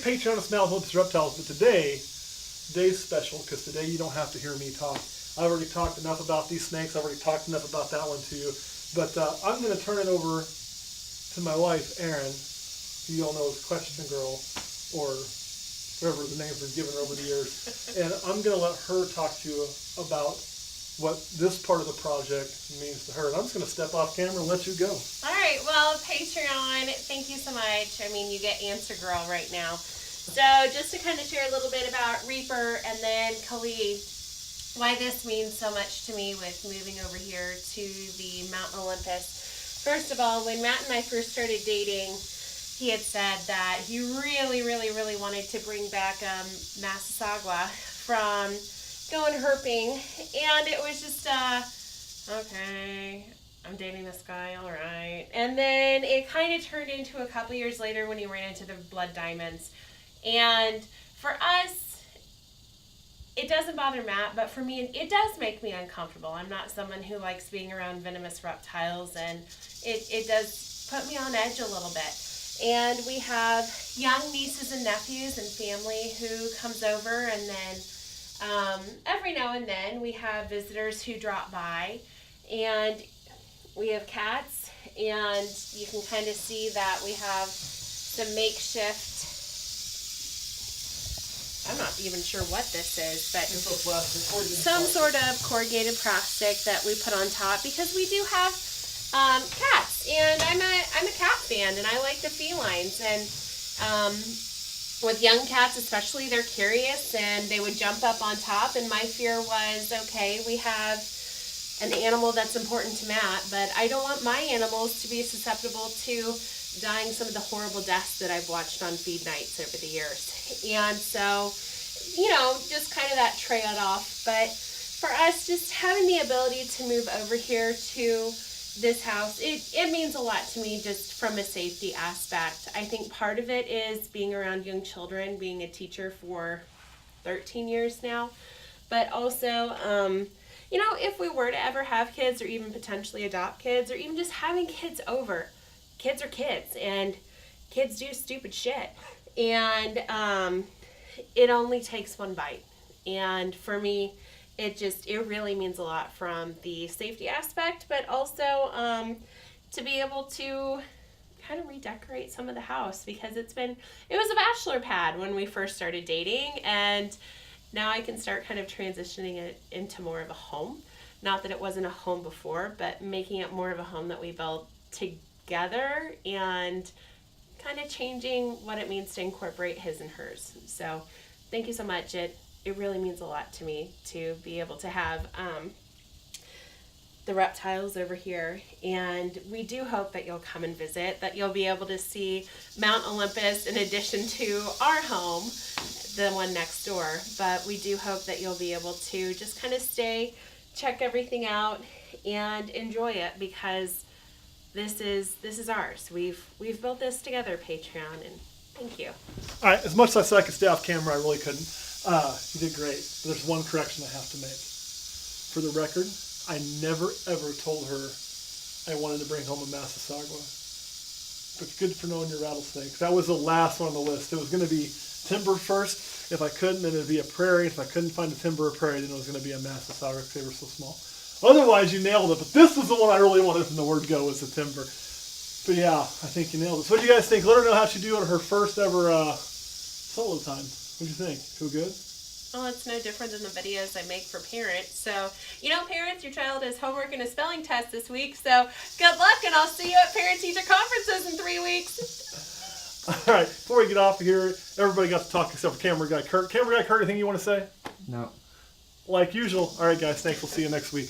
Patreon Smell with Reptiles, but today's special, because today you don't have to hear me talk. I've already talked enough about these snakes. I've already talked enough about that one to you. But I'm going to turn it over to my wife, Erin, who you all know as Question Girl, or whatever the names were given over the years. And I'm going to let her talk to you about what this part of the project means to her. And I'm just going to step off camera and let you go. All right. Well, Patreon, thank you so much. I mean, you get Answer Girl right now. So just to kind of share a little bit about Reaper and then Khalid, why this means so much to me with moving over here to the Mount Olympus. First of all, when Matt and I first started dating, he had said that he really wanted to bring back Massasauga from going herping, and it was just, okay, I'm dating this guy, all right. And then it kind of turned into a couple years later when he ran into the blood diamonds. And for us, it doesn't bother Matt, but for me, it does make me uncomfortable. I'm not someone who likes being around venomous reptiles, and it does put me on edge a little bit. And we have young nieces and nephews and family who comes over, and then every now and then we have visitors who drop by, and we have cats, and you can kind of see that we have some makeshift, I'm not even sure what this is, but some sort of corrugated plastic that we put on top because we do have cats, and I'm a cat fan, and I like the felines, and with young cats especially, they're curious, and they would jump up on top, and my fear was, okay, we have an animal that's important to Matt, but I don't want my animals to be susceptible to dying some of the horrible deaths that I've watched on feed nights over the years. And so, you know, just kind of that trade-off. But for us, just having the ability to move over here to this house, it means a lot to me just from a safety aspect. I think part of it is being around young children, being a teacher for 13 years now. But also, you know, if we were to ever have kids or even potentially adopt kids or even just having kids over, kids are kids, and kids do stupid shit, and it only takes one bite. And for me, it really means a lot from the safety aspect, but also to be able to kind of redecorate some of the house, because it was a bachelor pad when we first started dating, and now I can start kind of transitioning it into more of a home. Not that it wasn't a home before, but making it more of a home that we built together and kind of changing what it means to incorporate his and hers. So thank you so much. It really means a lot to me to be able to have the reptiles over here, and we do hope that you'll come and visit, that you'll be able to see Mount Olympus in addition to our home, the one next door. But we do hope that you'll be able to just kind of stay, check everything out, and enjoy it, because this is ours. We've built this together, Patreon, and thank you. All right, as much as I said I could stay off camera, I really couldn't. You did great. But there's one correction I have to make. For the record, I never ever told her I wanted to bring home a Massasauga. But good for knowing your rattlesnakes. That was the last one on the list. It was going to be timber first. If I couldn't, then it'd be a prairie. If I couldn't find a timber or prairie, then it was going to be a Massasauga because they were so small. Otherwise, you nailed it. But this was the one I really wanted from the word go, was the timber. But yeah, I think you nailed it. So what do you guys think? Let her know how she do on her first ever solo time. What do you think? Feel good? Well, it's no different than the videos I make for parents. So, you know, parents, your child has homework and a spelling test this week. So good luck, and I'll see you at parent-teacher conferences in 3 weeks. All right, before we get off of here, everybody got to talk except for camera guy Kurt. Camera guy Kurt, anything you want to say? No. Like usual. All right, guys, thanks. We'll see you next week.